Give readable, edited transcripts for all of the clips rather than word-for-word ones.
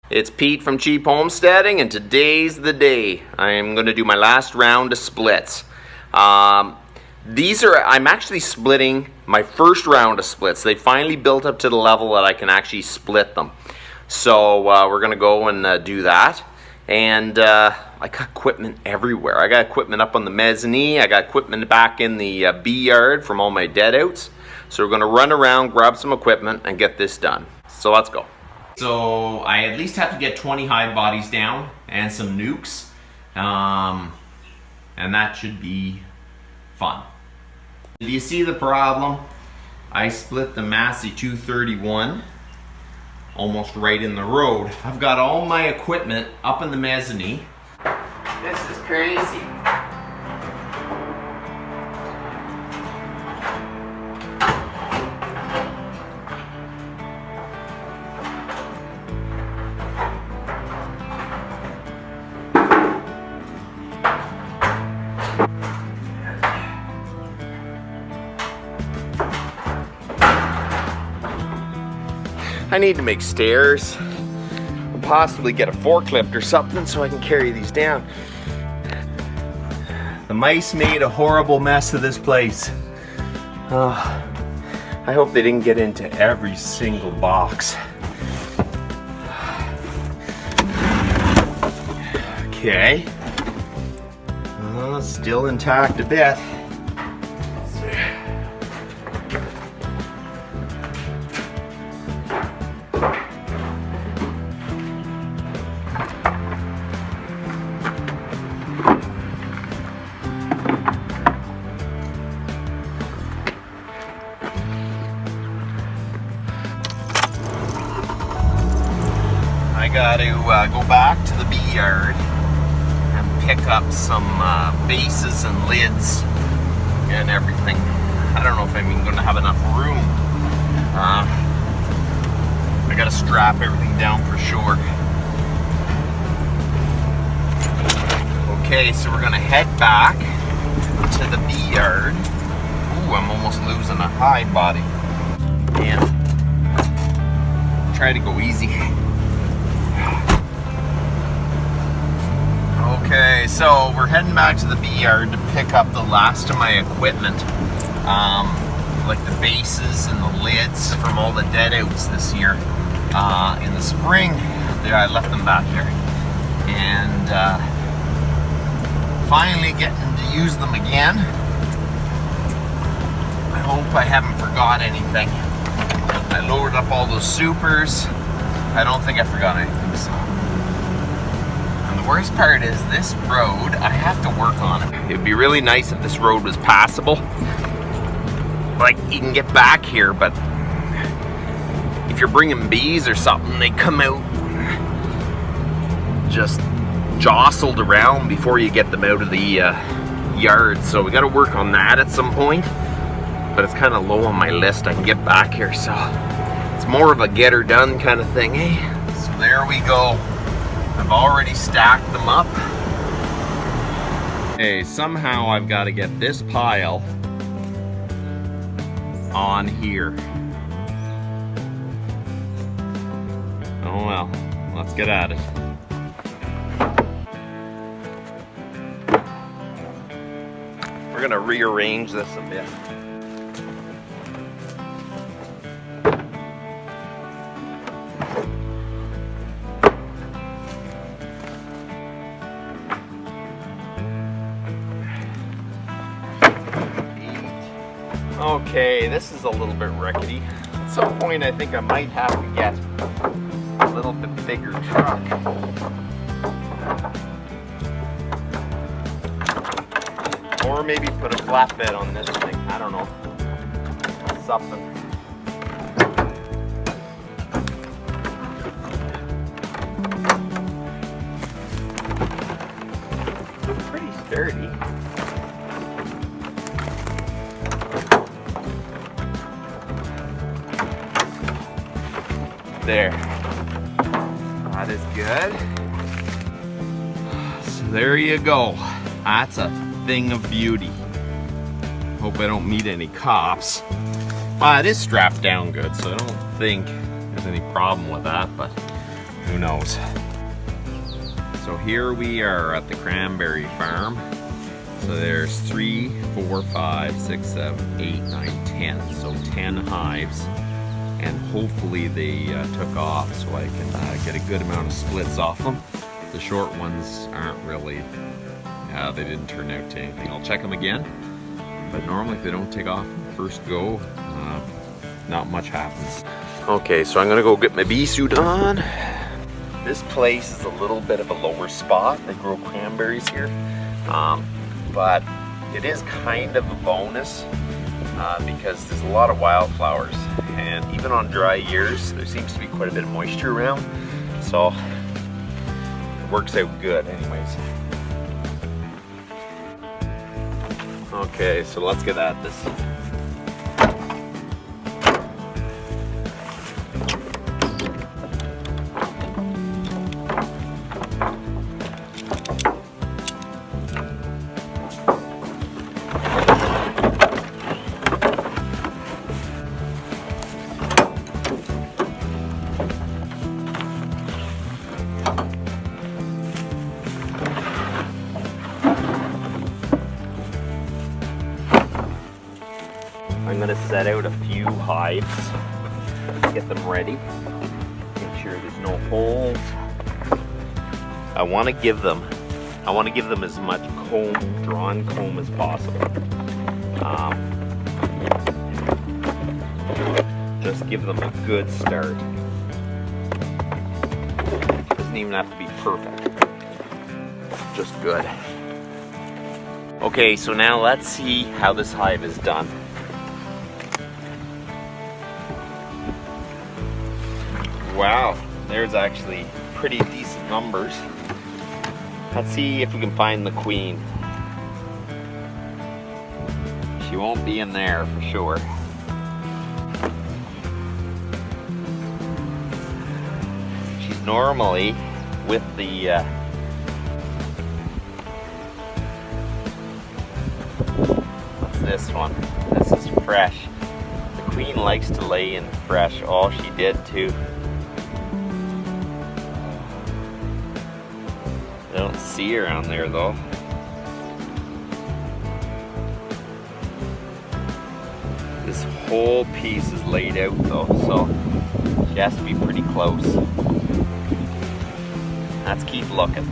It's Pete from Cheap Homesteading, and today's the day. I am going to do my last round of splits. I'm actually splitting my first round of splits. They finally built up to the level that I can actually split them. So we're going to go and do that. And I got equipment everywhere. I got equipment up on the mezzanine. I got equipment back in the bee yard from all my dead outs. So we're going to run around, grab some equipment, and get this done. So let's go. So I at least have to get 20 hive bodies down and some nukes, and that should be fun. Do you see the problem? I split the Massey 231 almost right in the road. I've got all my equipment up in the mezzanine. This is crazy. I need to make stairs, or possibly get a forklift or something so I can carry these down. The mice made a horrible mess of this place. I hope they didn't get into every single box. Okay. Still intact a bit. I got to go back to the bee yard and pick up some bases and lids and everything. I don't know if I'm even going to have enough room. I got to strap everything down for sure. Okay, so we're going to head back to the bee yard. Ooh, I'm almost losing a hive body. Man, try to go easy. Okay, so we're heading back to the bee yard to pick up the last of my equipment, like the bases and the lids from all the dead outs this year. In the spring, there I left them back there, and finally getting to use them again. I hope I haven't forgot anything. I loaded up all those supers. I don't think I forgot anything. So. The worst part is this road, I have to work on it. It'd be really nice if this road was passable. Like, you can get back here, but if you're bringing bees or something, they come out just jostled around before you get them out of the yard. So we got to work on that at some point, but it's kind of low on my list. I can get back here, so it's more of a get her done kind of thing, eh? So there we go. I've already stacked them up. Okay, somehow I've got to get this pile on here. Oh well, let's get at it. We're gonna rearrange this a bit. Okay, this is a little bit rickety. At some point I think I might have to get a little bit bigger truck. Or maybe put a flatbed on this thing, I don't know. Something. It's pretty sturdy. There. That is good. So there you go. That's a thing of beauty. Hope I don't meet any cops. Well, it is strapped down good, so I don't think there's any problem with that, but Who knows? So here we are at the cranberry farm. So there's 3, 4, 5, 6, 7, 8, 9, 10. So 10 hives. And hopefully they took off so I can get a good amount of splits off them. The short ones aren't really, they didn't turn out to anything. I'll check them again. But normally if they don't take off first go, not much happens. Okay, so I'm gonna go get my bee suit on. This place is a little bit of a lower spot. They grow cranberries here. But it is kind of a bonus because there's a lot of wildflowers. And even on dry years, there seems to be quite a bit of moisture around. So it works out good anyways. Okay, so let's get at this. I'm going to set out a few hives, get them ready, make sure there's no holes. I want to give them as much drawn comb as possible. Just give them a good start. Doesn't even have to be perfect, just good. Okay, so now let's see how this hive is done. Wow, there's actually pretty decent numbers. Let's see if we can find the queen. She won't be in there for sure. She's normally with the what's this one? This is fresh. The queen likes to lay in fresh. Oh, she did too. I don't see her on there though. This whole piece is laid out though, so she has to be pretty close. Let's keep looking.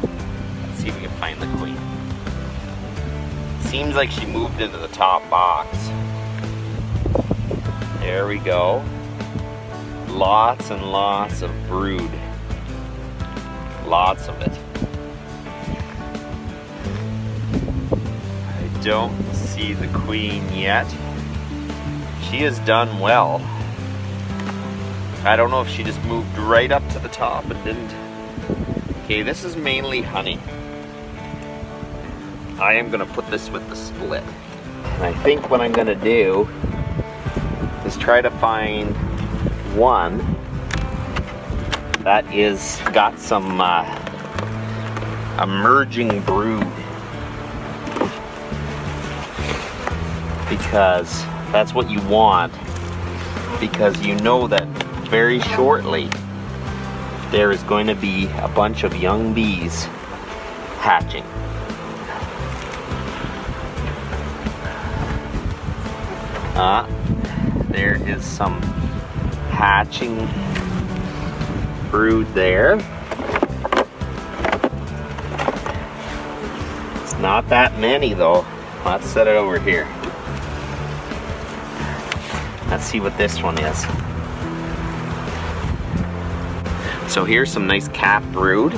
Let's see if we can find the queen. Seems like she moved into the top box. There we go. Lots and lots of brood. Lots of it. Don't see the queen yet. She has done well. I don't know if she just moved right up to the top and didn't. Okay, this is mainly honey. I am gonna put this with the split. And I think what I'm gonna do is try to find one that is got some emerging brood. Because that's what you want, because you know that very shortly there is going to be a bunch of young bees hatching. There is some hatching brood there. It's not that many though. Let's set it over here. Let's see what this one is. So here's some nice cap brood,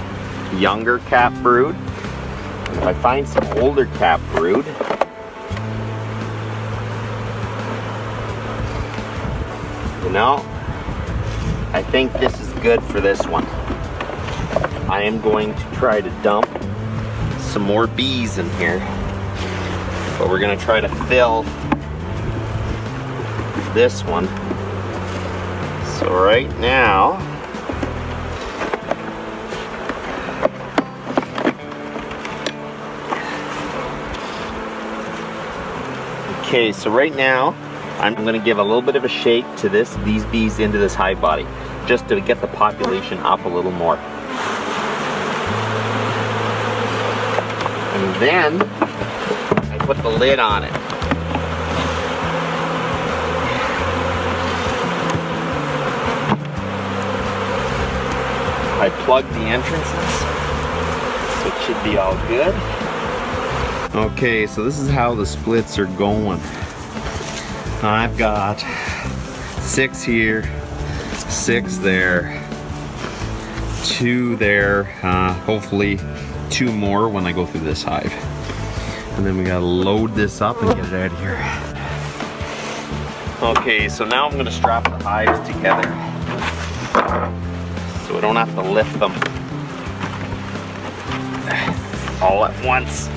younger cap brood. If I find some older cap brood, you know, I think this is good for this one. I am going to try to dump some more bees in here, but we're going to try to fill this one. So right now, I'm going to give a little bit of a shake to these bees into this hive body. just to get the population up a little more. And then I put the lid on it. I plugged the entrances, so it should be all good. Okay, so this is how the splits are going. I've got 6 here, 6 there, 2 there, hopefully 2 more when I go through this hive. And then we gotta load this up and get it out of here. Okay, so now I'm gonna strap the hives together so I don't have to lift them all at once.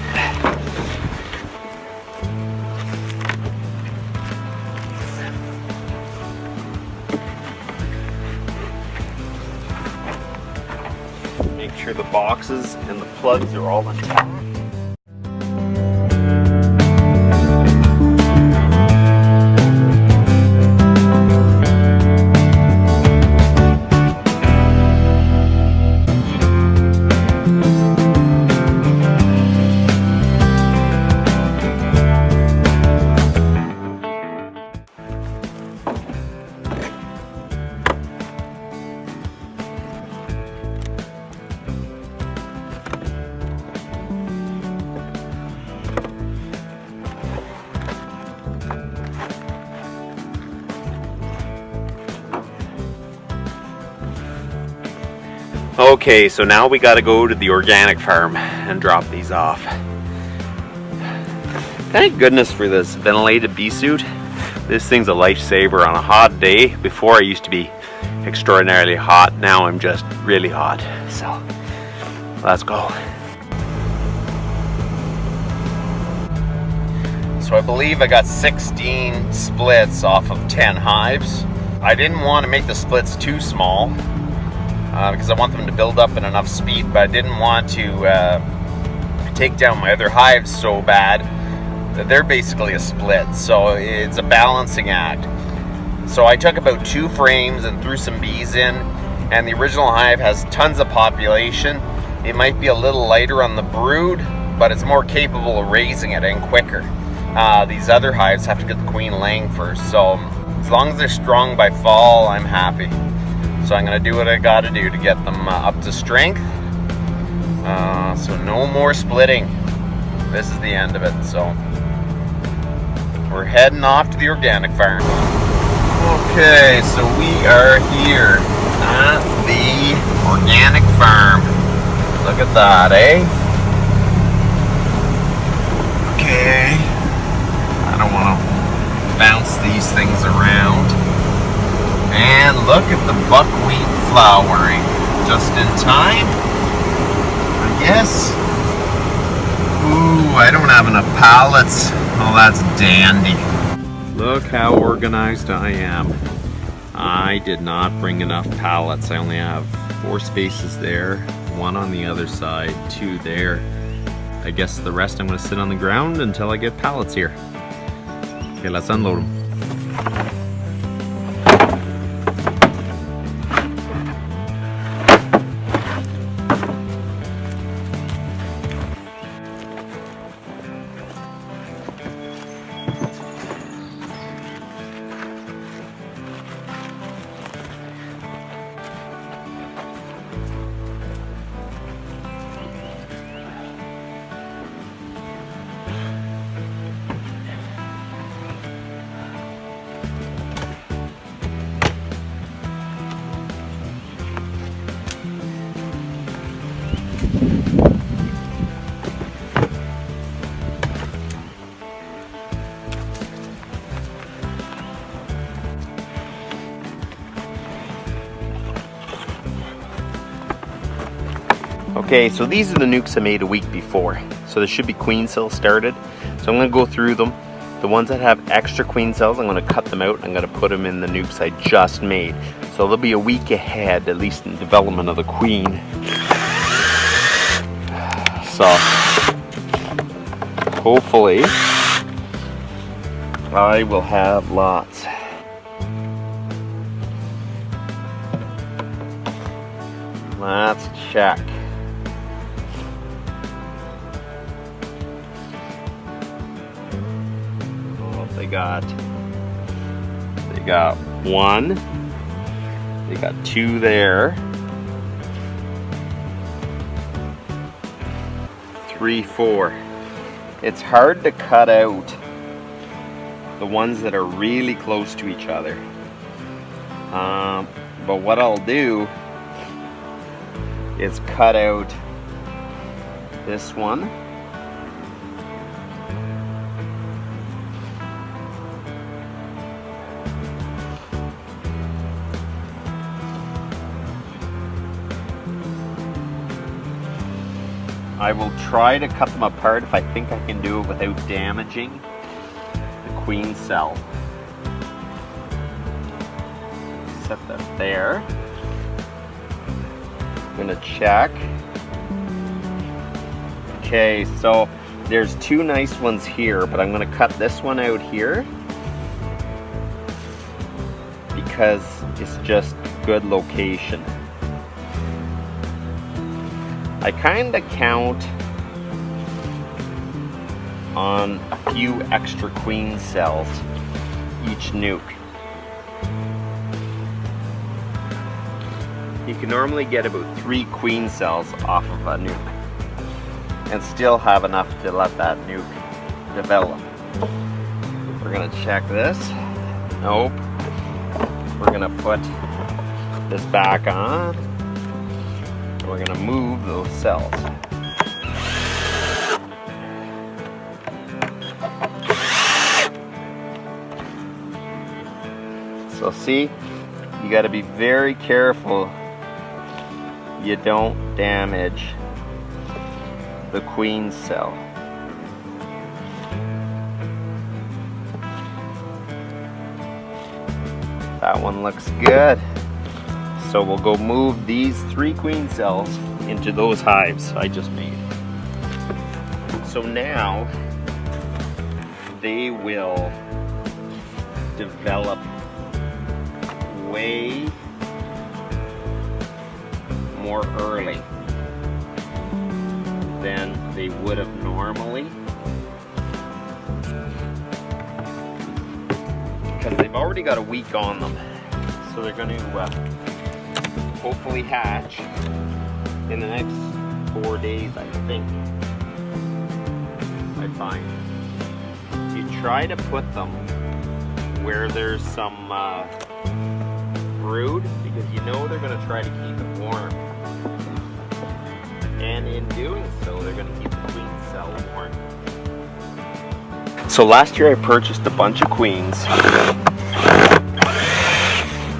Make sure the boxes and the plugs are all intact. Okay, so now we got to go to the organic farm and drop these off. Thank goodness for this ventilated bee suit. This thing's a lifesaver on a hot day. Before I used to be extraordinarily hot, now I'm just really hot. So, let's go. So I believe I got 16 splits off of 10 hives. I didn't want to make the splits too small. Because I want them to build up in enough speed, but I didn't want to take down my other hives so bad that they're basically a split, so it's a balancing act. So I took about 2 frames and threw some bees in, and the original hive has tons of population. It might be a little lighter on the brood, but it's more capable of raising it and quicker. These other hives have to get the queen laying first, so as long as they're strong by fall, I'm happy. So I'm going to do what I got to do to get them up to strength. So no more splitting. This is the end of it. So we're heading off to the organic farm. Okay, so we are here at the organic farm. Look at that, eh? Okay. I don't want to bounce these things around. And look at the buckwheat flowering. Just in time, I guess. Ooh, I don't have enough pallets. Oh, that's dandy. Look how organized I am. I did not bring enough pallets. I only have 4 spaces there, 1 on the other side, 2 there. I guess the rest I'm going to sit on the ground until I get pallets here. Okay, let's unload them. Okay, so these are the nukes I made a week before. So there should be queen cells started. So I'm going to go through them. The ones that have extra queen cells, I'm going to cut them out and I'm going to put them in the nukes I just made. So they'll be a week ahead, at least in development of the queen. So hopefully I will have lots. Let's check. Oh, they got one. They got two there. 3, 4. It's hard to cut out the ones that are really close to each other. But what I'll do is cut out this one. I will try to cut them apart if I think I can do it without damaging the queen cell. Set that there. I'm gonna check. Okay, so there's two nice ones here, but I'm gonna cut this one out here because it's just good location. I kind of count on a few extra queen cells each nuke. You can normally get about 3 queen cells off of a nuke and still have enough to let that nuke develop. We're gonna check this. Nope. We're gonna put this back on. We're gonna move those cells. So see, you gotta be very careful you don't damage the queen cell. That one looks good. So we'll go move these 3 queen cells into those hives I just made. So now they will develop way more early than they would have normally, because they've already got a week on them. So they're going to hopefully hatch in the next 4 days, I think. I find you try to put them where there's some brood, because you know they're going to try to keep it warm, and in doing so they're going to keep the queen cell warm. So last year I purchased a bunch of queens.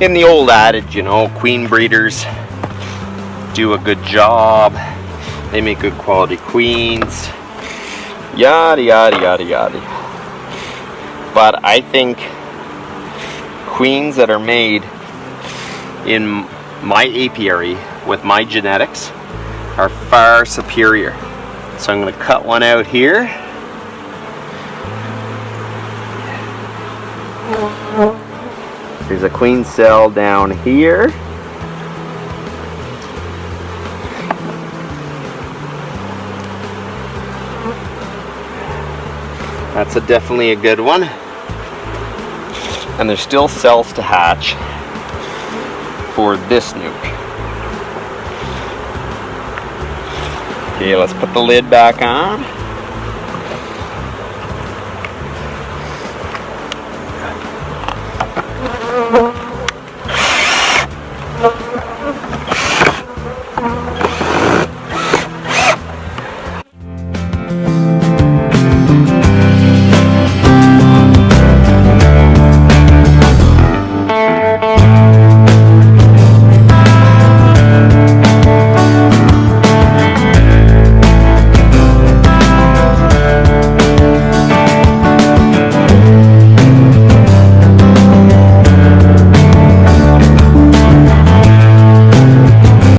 In the old adage, you know, queen breeders do a good job. They make good quality queens. Yada, yada, yada, yada. But I think queens that are made in my apiary with my genetics are far superior. So I'm going to cut one out here. There's a queen cell down here. That's definitely a good one. And there's still cells to hatch for this nuke. Okay, let's put the lid back on.